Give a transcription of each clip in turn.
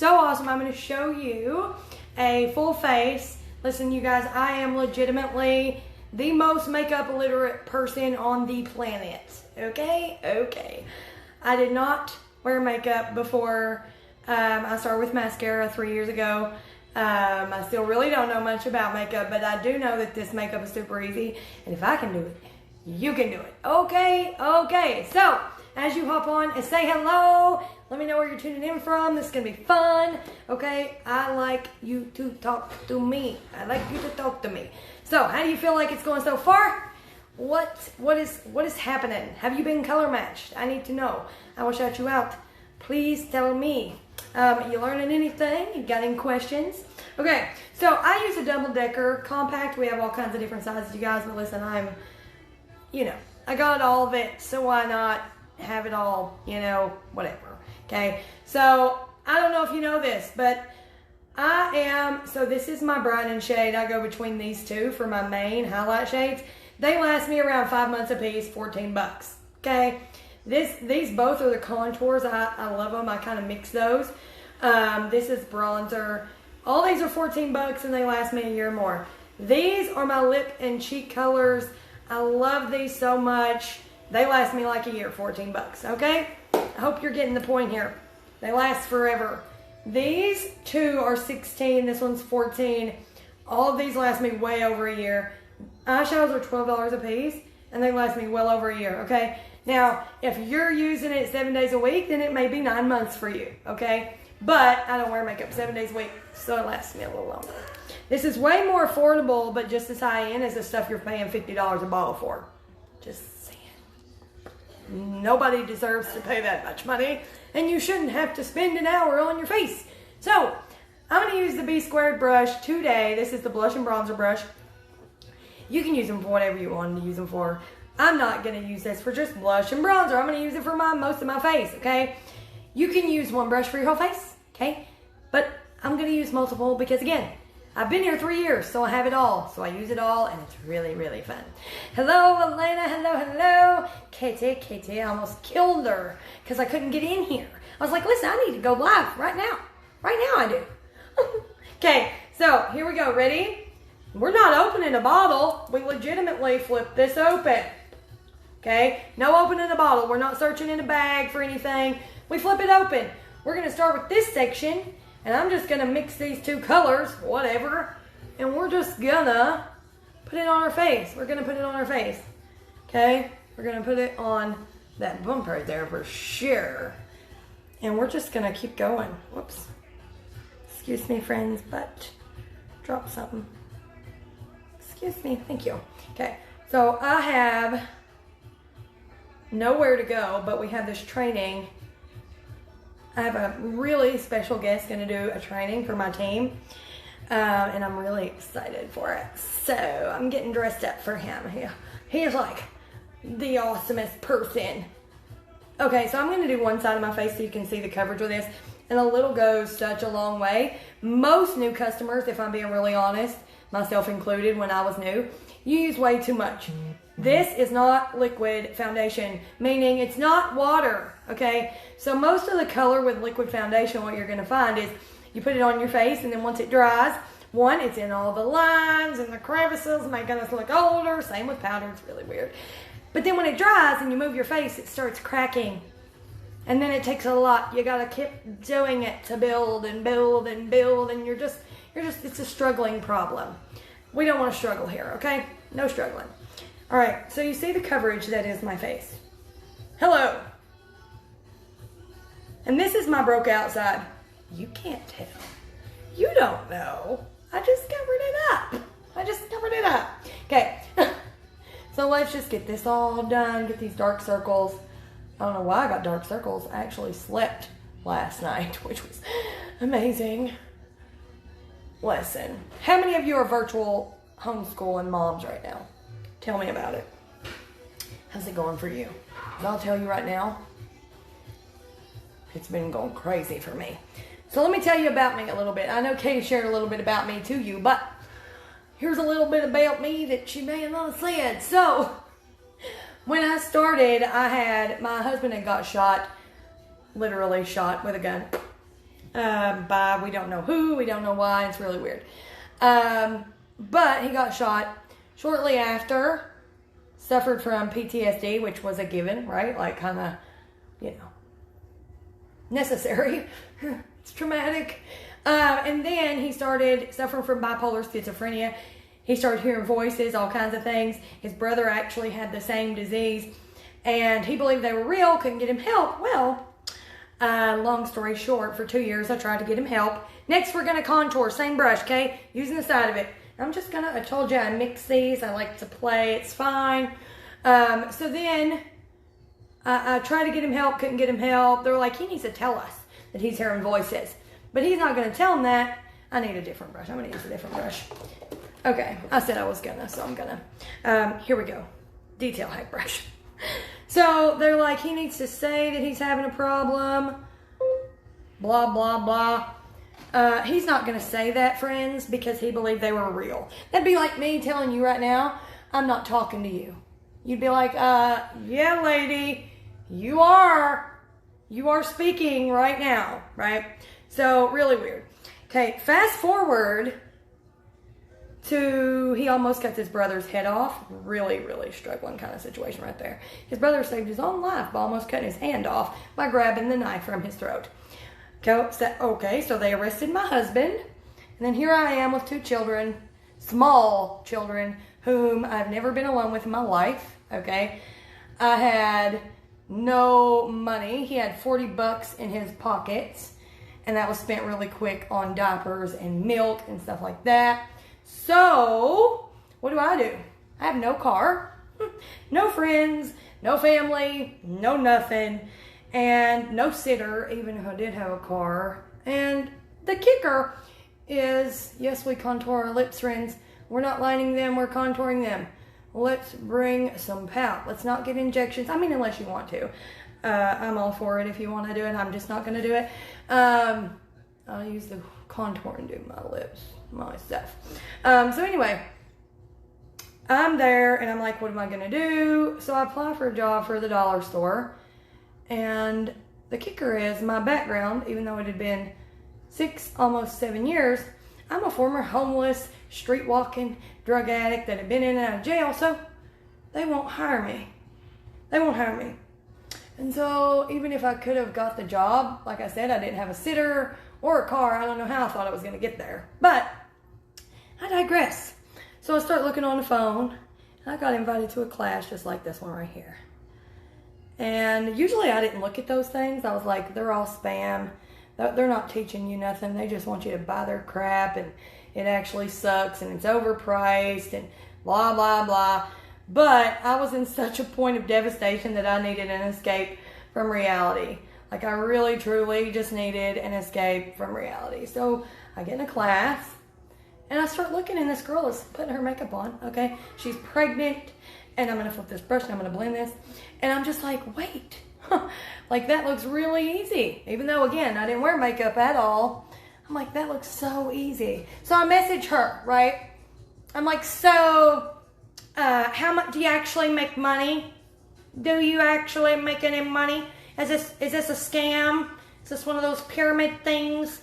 so awesome. I'm going to show you a full face. Listen, you guys, I am legitimately the most makeup illiterate person on the planet. Okay. I did not wear makeup before I started with mascara 3 years ago. I still really don't know much about makeup, but I do know that this makeup is super easy. And if I can do it, you can do it. Okay. So, as you hop on and say hello, let me know where you're tuning in from. This is going to be fun. Okay, I like you to talk to me. So, how do you feel like it's going so far? What is happening? Have you been color matched? I need to know. I will shout you out. Please tell me. You learning anything? You got any questions? Okay, so I use a double-decker compact. We have all kinds of different sizes, you guys. But listen, I got all of it, so why not have it all, whatever. Okay, so I don't know if you know this, but so this is my brightening shade. I go between these two for my main highlight shades. They last me around 5 months a piece, $14. Okay, these both are the contours. I love them. I kind of mix those. This is bronzer. All these are $14 and they last me a year or more. These are my lip and cheek colors. I love these so much. They last me like a year, $14, okay? I hope you're getting the point here. They last forever. These two are $16, this one's $14. All of these last me way over a year. Eyeshadows are $12 a piece, and they last me well over a year, okay? Now, if you're using it 7 days a week, then it may be 9 months for you, okay? But I don't wear makeup 7 days a week, so it lasts me a little longer. This is way more affordable, but just as high-end as the stuff you're paying $50 a bottle for. Just saying. Nobody deserves to pay that much money, and you shouldn't have to spend an hour on your face. So, I'm going to use the B² brush today. This is the blush and bronzer brush. You can use them for whatever you want to use them for. I'm not going to use this for just blush and bronzer. I'm going to use it for most of my face, okay? You can use one brush for your whole face, okay? But I'm going to use multiple because, again, I've been here 3 years, so I have it all. So I use it all, and it's really, really fun. Hello, Elena. Hello. Katie, I almost killed her because I couldn't get in here. I was like, listen, I need to go live right now. Right now I do. Okay, so here we go. Ready? We're not opening a bottle. We legitimately flip this open. Okay? No opening a bottle. We're not searching in a bag for anything. We flip it open. We're going to start with this section. And I'm just going to mix these two colors, whatever, and we're just going to put it on our face. We're going to put it on our face, okay? We're going to put it on that bump right there for sure. And we're just going to keep going. Whoops. Excuse me, friends, but drop something. Excuse me. Thank you. Okay, so I have nowhere to go, but we have this training. I have a really special guest going to do a training for my team, and I'm really excited for it. So I'm getting dressed up for him. He's like the awesomest person. Okay, so I'm going to do one side of my face so you can see the coverage with this, and a little goes such a long way. Most new customers, if I'm being really honest, myself included when I was new, you use way too much. This is not liquid foundation, meaning it's not water, okay? So most of the color with liquid foundation, what you're going to find is you put it on your face, and then once it dries, one, it's in all the lines and the crevices, making us look older. Same with powder, it's really weird. But then when it dries and you move your face, it starts cracking. And then it takes a lot. You got to keep doing it to build and build and build, and it's a struggling problem. We don't want to struggle here, okay? No struggling. All right, so you see the coverage that is my face. Hello. And this is my broke out side. You can't tell. You don't know. I just covered it up. Okay. So let's just get this all done. Get these dark circles. I don't know why I got dark circles. I actually slept last night, which was amazing. Listen, how many of you are virtual homeschooling moms right now? Tell me about it. How's it going for you? 'Cause I'll tell you right now, it's been going crazy for me. So let me tell you about me a little bit. I know Katie shared a little bit about me to you, but here's a little bit about me that she may have not said. So when I started, my husband had got shot, literally shot with a gun. by we don't know who, we don't know why. It's really weird. But he got shot shortly after, suffered from PTSD, which was a given, right? Like kind of, necessary. It's traumatic. And then he started suffering from bipolar schizophrenia. He started hearing voices, all kinds of things. His brother actually had the same disease, and he believed they were real, couldn't get him help. Well, long story short, for 2 years, I tried to get him help. Next, we're going to contour, same brush, okay? Using the side of it. I'm just going to, I told you I mix these. I like to play. It's fine. So then I tried to get him help, couldn't get him help. They were like, he needs to tell us that he's hearing voices. But he's not going to tell them that. I need a different brush. I'm going to use a different brush. Okay, I said I was gonna, so I'm gonna. Here we go. Detail hack brush. So they're like, he needs to say that he's having a problem. Blah, blah, blah. He's not gonna say that, friends, because he believed they were real. That'd be like me telling you right now, I'm not talking to you. You'd be like, yeah, lady, you are speaking right now, right? So, really weird. Okay, fast forward to, he almost cut his brother's head off. Really, really struggling kind of situation right there. His brother saved his own life by almost cutting his hand off by grabbing the knife from his throat. Okay, so they arrested my husband. And then here I am with 2 children, small children, whom I've never been alone with in my life, okay? I had no money. He had $40 in his pockets, and that was spent really quick on diapers and milk and stuff like that. So, what do? I have no car, no friends, no family, no nothing, and no sitter, even if I did have a car. And the kicker is, yes, we contour our lips, friends. We're not lining them, we're contouring them. Let's bring some pout. Let's not get injections. I mean, unless you want to. I'm all for it if you want to do it. I'm just not going to do it. I'll use the contour and do my lips myself. So anyway, I'm there and I'm like, what am I going to do? So I apply for a job for the dollar store. And the kicker is my background, even though it had been 6, almost 7 years, I'm a former homeless, street walking drug addict that had been in and out of jail. So they won't hire me. They won't hire me. And so even if I could have got the job, like I said, I didn't have a sitter or a car. I don't know how I thought I was going to get there. But I digress. So I start looking on the phone. And I got invited to a class just like this one right here. And usually I didn't look at those things. I was like, they're all spam. They're not teaching you nothing. They just want you to buy their crap. And it actually sucks. And it's overpriced. And blah, blah, blah. But I was in such a point of devastation that I needed an escape from reality. Like I really, truly just needed an escape from reality. So I get in a class and I start looking, and this girl is putting her makeup on, okay? She's pregnant, and I'm going to flip this brush and I'm going to blend this. And I'm just like, wait, like that looks really easy. Even though, again, I didn't wear makeup at all. I'm like, that looks so easy. So I message her, right? I'm like, so how much do you actually make money? Do you actually make any money? Is this a scam? Is this one of those pyramid things?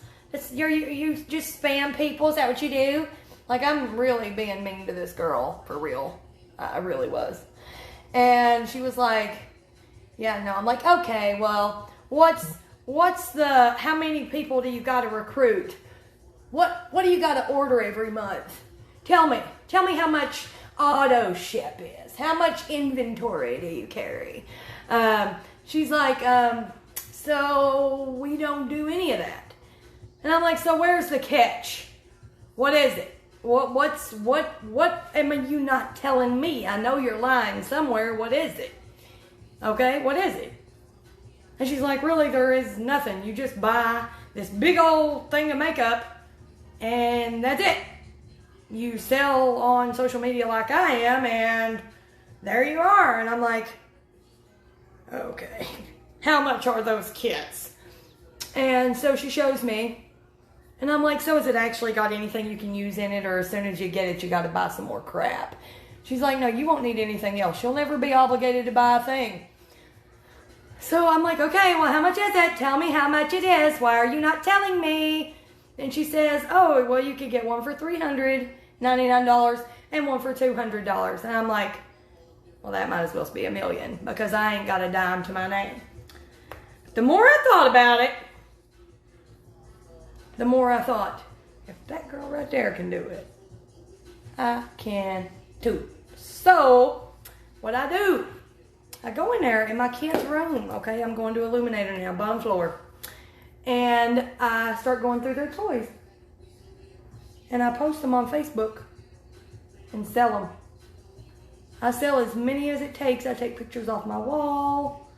You just spam people? Is that what you do? Like, I'm really being mean to this girl, for real. I really was. And she was like, yeah, no. I'm like, okay, well, how many people do you got to recruit? What do you got to order every month? Tell me how much auto ship is. How much inventory do you carry? She's like, so we don't do any of that. And I'm like, so where's the catch? What is it? What am you not telling me? I know you're lying somewhere. What is it? Okay, what is it? And she's like, really, there is nothing. You just buy this big old thing of makeup and that's it. You sell on social media like I am, and there you are. And I'm like, okay, how much are those kits? And so she shows me, and I'm like, so has it actually got anything you can use in it, or as soon as you get it, you got to buy some more crap? She's like, no, you won't need anything else. You'll never be obligated to buy a thing. So I'm like, okay, well, how much is it? Tell me how much it is. Why are you not telling me? And she says, oh, well, you could get one for $399 and one for $200. And I'm like, well, that might as well be $1 million because I ain't got a dime to my name. The more I thought about it, the more I thought, if that girl right there can do it, I can too. So, what I do, I go in there in my kid's room, okay? I'm going to Illuminator now, bottom floor. And I start going through their toys. And I post them on Facebook and sell them. I sell as many as it takes. I take pictures off my wall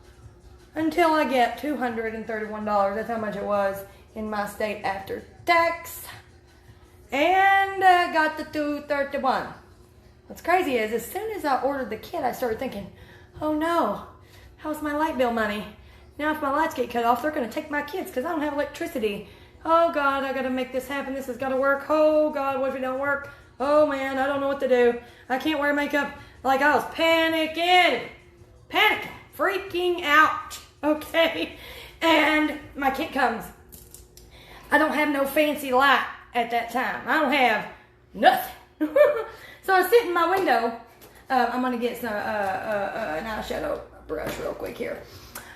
until I get $231. That's how much it was in my state after tax. And I got the $231. What's crazy is as soon as I ordered the kit, I started thinking, oh no, how's my light bill money? Now if my lights get cut off, they're going to take my kids because I don't have electricity. Oh God, I got to make this happen. This has got to work. Oh God, what if it don't work? Oh man, I don't know what to do. I can't wear makeup. Like I was panicking, freaking out. Okay. And my kit comes. I don't have no fancy light at that time. I don't have nothing. So I sit in my window. I'm going to get some an eyeshadow brush real quick here.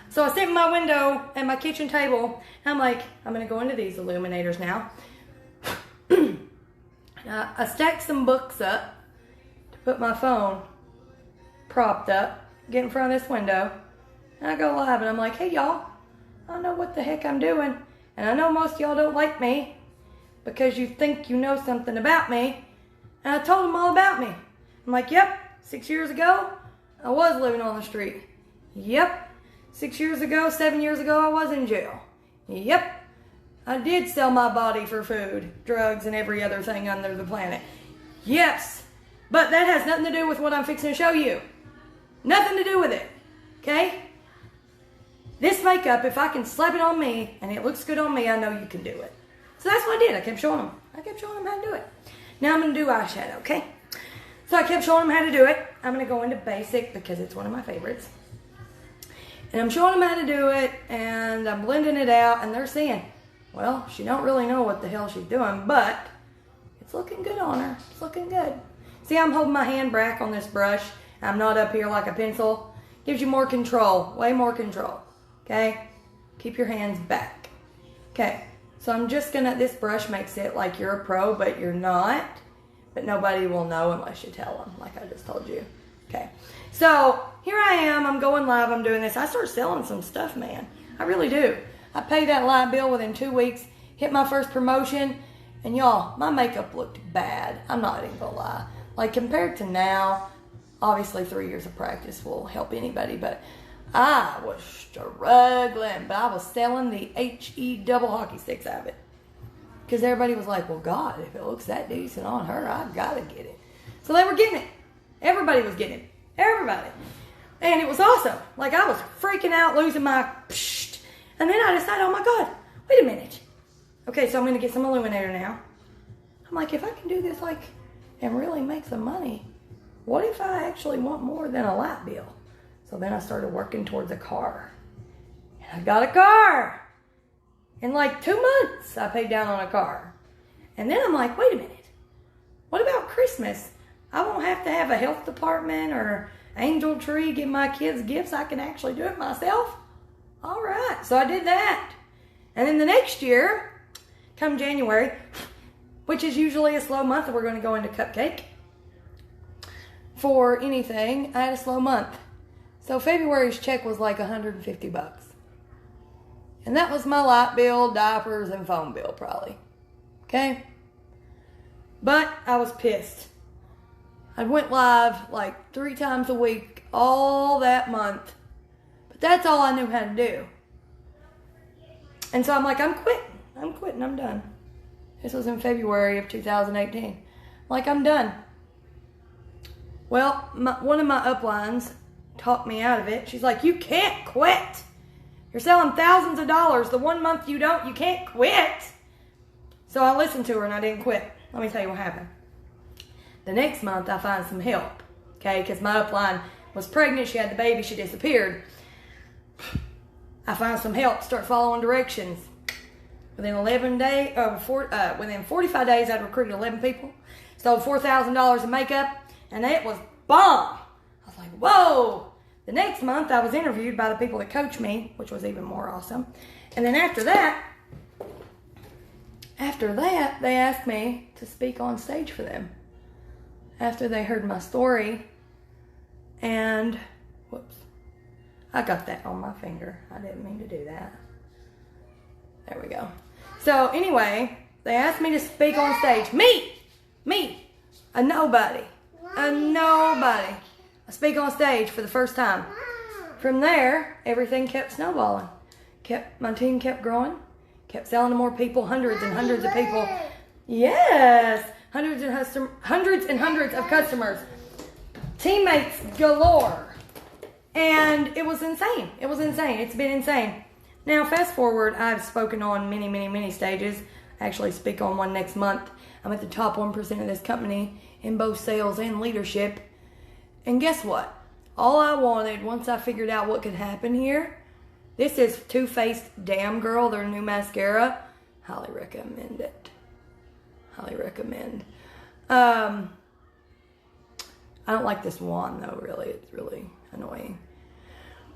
So I sit in my window at my kitchen table. And I'm like, I'm going to go into these Illuminators now. I stack some books up to put my phone propped up, get in front of this window, and I go live and I'm like, hey y'all, I know what the heck I'm doing, and I know most of y'all don't like me because you think you know something about me, and I told them all about me. I'm like, yep, 6 years ago, I was living on the street. Yep, 6 years ago, 7 years ago, I was in jail. Yep, I did sell my body for food, drugs, and every other thing under the planet. Yes, but that has nothing to do with what I'm fixing to show you. Nothing to do with it, okay? This makeup, if I can slap it on me and it looks good on me, I know you can do it. So that's what I did. I kept showing them. I kept showing them how to do it. Now I'm going to do eyeshadow, okay? So I kept showing them how to do it. I'm going to go into basic because it's one of my favorites. And I'm showing them how to do it, and I'm blending it out, and they're saying, well, she don't really know what the hell she's doing, but it's looking good on her. It's looking good. See, I'm holding my hand back on this brush. I'm not up here like a pencil. Gives you more control, way more control, okay? Keep your hands back. Okay, so I'm just gonna, this brush makes it like you're a pro, but you're not. But nobody will know unless you tell them, like I just told you. Okay, so here I am, I'm going live, I'm doing this. I start selling some stuff, man. I really do. I paid that light bill within 2 weeks, hit my first promotion, and y'all, my makeup looked bad. I'm not even gonna lie. Like compared to now, obviously 3 years of practice will help anybody, but I was struggling, but I was selling the HE double hockey sticks out of it. Because everybody was like, well, God, if it looks that decent on her, I gotta get it. So they were getting it. Everybody was getting it. Everybody. And it was awesome. Like I was freaking out, losing my psh. And then I decided, oh my God, wait a minute. Okay, so I'm gonna get some Illuminator now. I'm like, if I can do this like and really make some money, what if I actually want more than a light bill? So then I started working towards a car. And I got a car. In like 2 months, I paid down on a car. And then I'm like, wait a minute. What about Christmas? I won't have to have a health department or angel tree give my kids gifts. I can actually do it myself. All right, so I did that. And then the next year, come January, which is usually a slow month, we're going to go into cupcake. For anything, I had a slow month. So February's check was like $150. And that was my light bill, diapers, and phone bill probably. Okay? But I was pissed. I went live like 3 times a week all that month. But that's all I knew how to do. And so I'm like, I'm quitting, I'm done. This was in February of 2018. Like, I'm done. Well, one of my uplines talked me out of it. She's like, you can't quit. You're selling thousands of dollars. The 1 month you don't, you can't quit. So I listened to her and I didn't quit. Let me tell you what happened. The next month I find some help. Okay, because my upline was pregnant. She had the baby. She disappeared. I find some help, start following directions. Within 45 days, I'd recruited 11 people, sold $4,000 in makeup, and it was bomb. I was like, whoa. The next month, I was interviewed by the people that coach me, which was even more awesome. And then after that, they asked me to speak on stage for them. After they heard my story, and, whoops, I got that on my finger. I didn't mean to do that. There we go. So anyway, they asked me to speak on stage. Me, a nobody. I speak on stage for the first time. From there, everything kept snowballing. My team kept growing, kept selling to more people, hundreds and hundreds of people. Yes, hundreds and hundreds of customers. Teammates galore. And it was insane. It's been insane. Now, fast forward, I've spoken on many stages. I actually speak on one next month. I'm at the top 1% of this company in both sales and leadership. And guess what? All I wanted, once I figured out what could happen here, this is Too Faced Damn Girl, their new mascara. Highly recommend it. Highly recommend. I don't like this wand though, really. It's really annoying.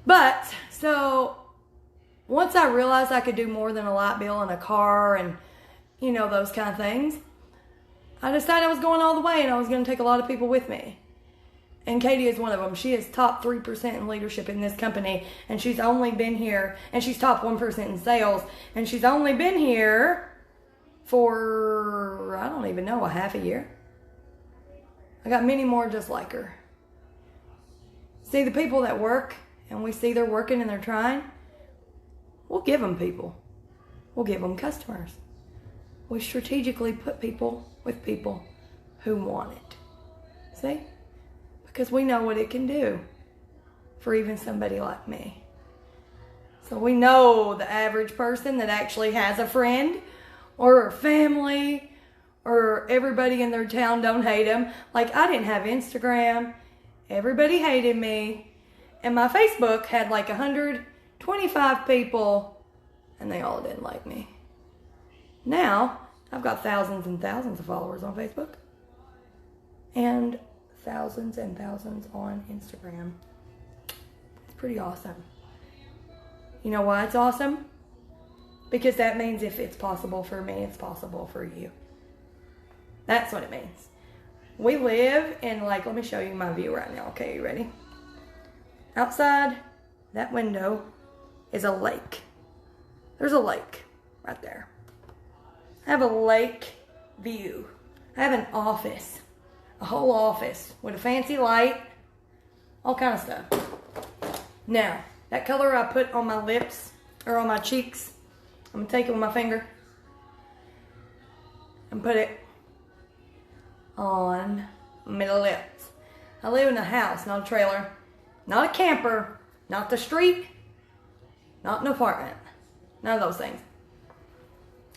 But, so, once I realized I could do more than a light bill and a car and, you know, those kind of things, I decided I was going all the way and I was going to take a lot of people with me. And Katie is one of them. She is top 3% in leadership in this company, and she's only been here, and she's top 1% in sales, and she's only been here for, I don't even know, a half a year. I got many more just like her. See, the people that work, and we see they're working and they're trying, we'll give them people. We'll give them customers. We strategically put people with people who want it. See? Because we know what it can do for even somebody like me. So we know the average person that actually has a friend or a family or everybody in their town don't hate them. Like, I didn't have Instagram. Everybody hated me. And my Facebook had like 125 people, and they all didn't like me. Now, I've got thousands and thousands of followers on Facebook. And thousands and thousands on Instagram. It's pretty awesome. You know why it's awesome? Because that means if it's possible for me, it's possible for you. That's what it means. We live in, like, let me show you my view right now. Okay, you ready? Outside that window is a lake. There's a lake right there. I have a lake view. I have an office. A whole office with a fancy light, all kind of stuff. Now, that color I put on my lips, or on my cheeks, I'm going to take it with my finger and put it on my lips. I live in a house, not a trailer, not a camper, not the street, not an apartment, none of those things.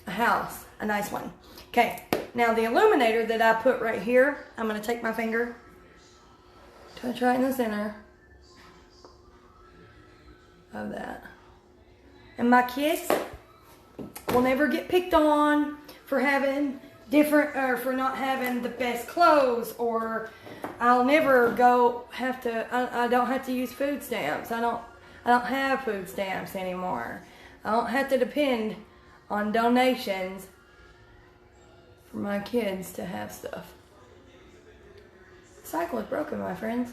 A house, a nice one. Okay. Now, the illuminator that I put right here, I'm going to take my finger, touch right in the center of that. And my kids will never get picked on for having different, or for not having the best clothes, or I'll never I don't have to use food stamps. I don't have food stamps anymore. I don't have to depend on donations for my kids to have stuff. The cycle is broken, my friends.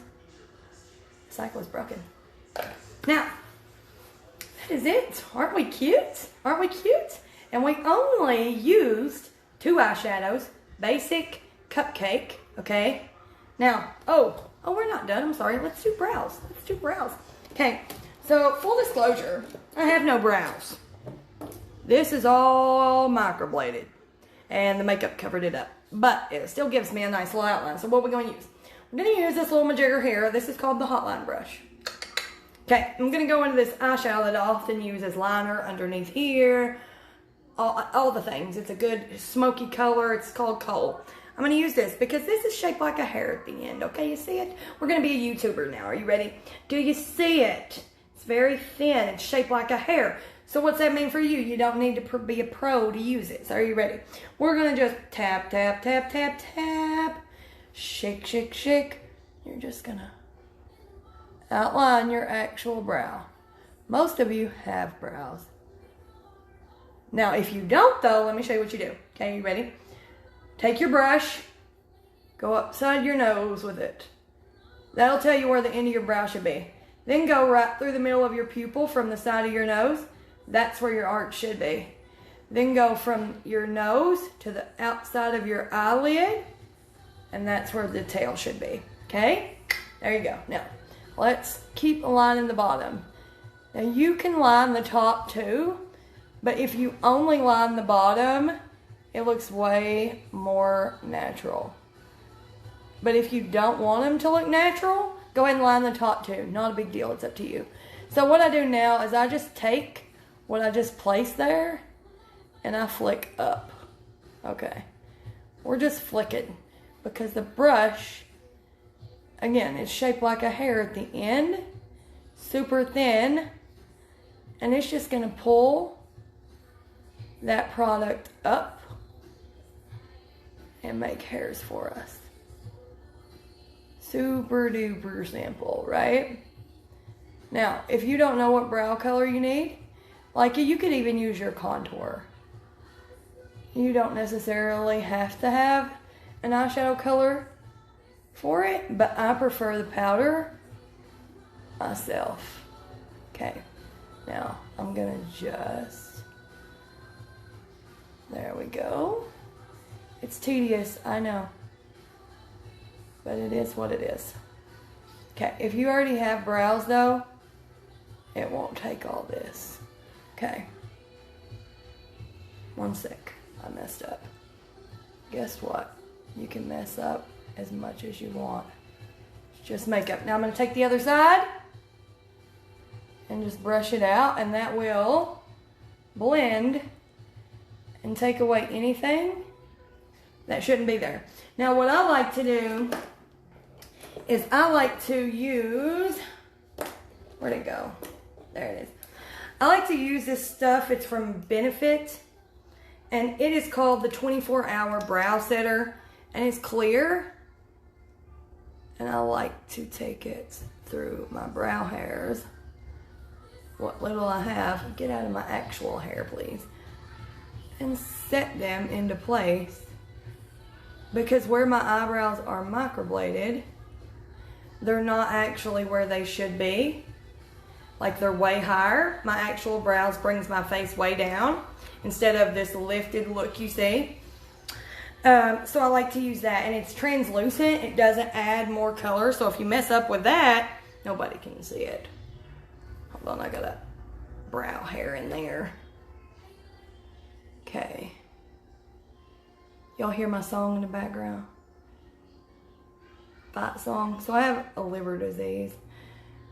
The cycle is broken. Now, that is it. Aren't we cute? Aren't we cute? And we only used 2 eyeshadows. Basic, Cupcake, okay? Now, oh, we're not done. I'm sorry. Let's do brows. Okay, so full disclosure, I have no brows. This is all microbladed, and the makeup covered it up. But it still gives me a nice little outline. So what are we going to use? We're going to use this little majigger here. This is called the Hotline brush. Okay, I'm going to go into this eyeshadow that I often use as liner underneath here. All the things. It's a good smoky color. It's called Coal. I'm going to use this because this is shaped like a hair at the end. Okay, you see it? We're going to be a YouTuber now. Are you ready? Do you see it? It's very thin. It's shaped like a hair. So what's that mean for you? You don't need to be a pro to use it. So are you ready? We're going to just tap, tap, tap, tap, tap. Shake, shake, shake. You're just going to outline your actual brow. Most of you have brows. Now, if you don't, though, let me show you what you do. Okay, you ready? Take your brush. Go upside your nose with it. That'll tell you where the end of your brow should be. Then go right through the middle of your pupil from the side of your nose. That's where your arch should be. Then go from your nose to the outside of your eyelid. And that's where the tail should be. Okay? There you go. Now, let's keep lining the bottom. Now, you can line the top too. But if you only line the bottom, it looks way more natural. But if you don't want them to look natural, go ahead and line the top too. Not a big deal. It's up to you. So what I do now is I just take what I just placed there and I flick up. Okay. We're just flicking because the brush, again, it's shaped like a hair at the end. Super thin. And it's just going to pull that product up and make hairs for us. Super duper simple, right? Now, if you don't know what brow color you need, like you could even use your contour. You don't necessarily have to have an eyeshadow color for it, but I prefer the powder myself. Okay, now I'm gonna just, there we go. It's tedious, I know, but it is what it is. Okay, if you already have brows though, it won't take all this. Okay, one sec, I messed up. Guess what? You can mess up as much as you want. It's just makeup. Now I'm gonna take the other side and just brush it out, and that will blend and take away anything that shouldn't be there. Now what I like to do is I like to use, where'd it go? There it is. I like to use this stuff. It's from Benefit, and it is called the 24-Hour Brow Setter, and it's clear. And I like to take it through my brow hairs, what little I have. Get out of my actual hair, please. And set them into place. Because where my eyebrows are microbladed, they're not actually where they should be. Like they're way higher. My actual brows brings my face way down instead of this lifted look you see. So I like to use that, and it's translucent. It doesn't add more color, so if you mess up with that, nobody can see it. Hold on, I got a brow hair in there. Okay. Y'all hear my song in the background? Fight song. So I have a liver disease,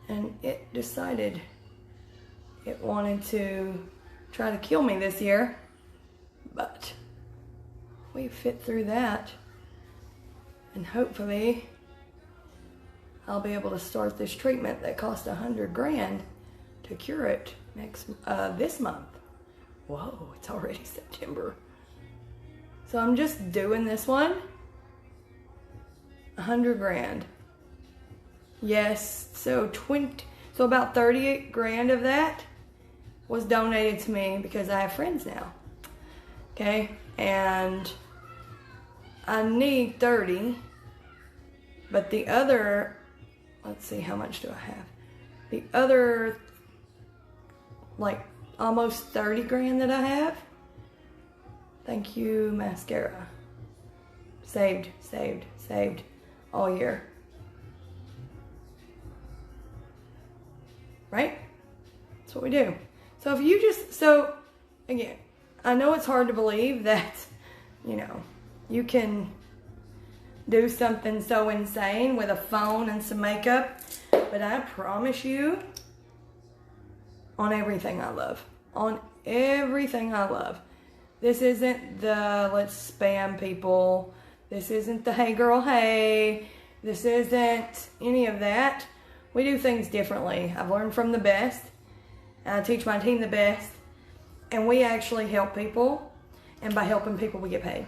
and it decided it wanted to try to kill me this year, but we fit through that, and hopefully I'll be able to start this treatment that cost $100 grand to cure it this month. Whoa, it's already September. So I'm just doing this one. $100 grand. Yes, so about 38 grand of that was donated to me because I have friends now. Okay, and I need 30, but the other, let's see, how much do I have? The other, like, almost 30 grand that I have, thank you, Maskcara. Saved all year. Right? That's what we do. So if you just, so again, I know it's hard to believe that, you know, you can do something so insane with a phone and some makeup, but I promise you, on everything I love. On everything I love. This isn't the let's spam people. This isn't the hey girl hey. This isn't any of that. We do things differently. I've learned from the best, and I teach my team the best, and we actually help people, and by helping people, we get paid.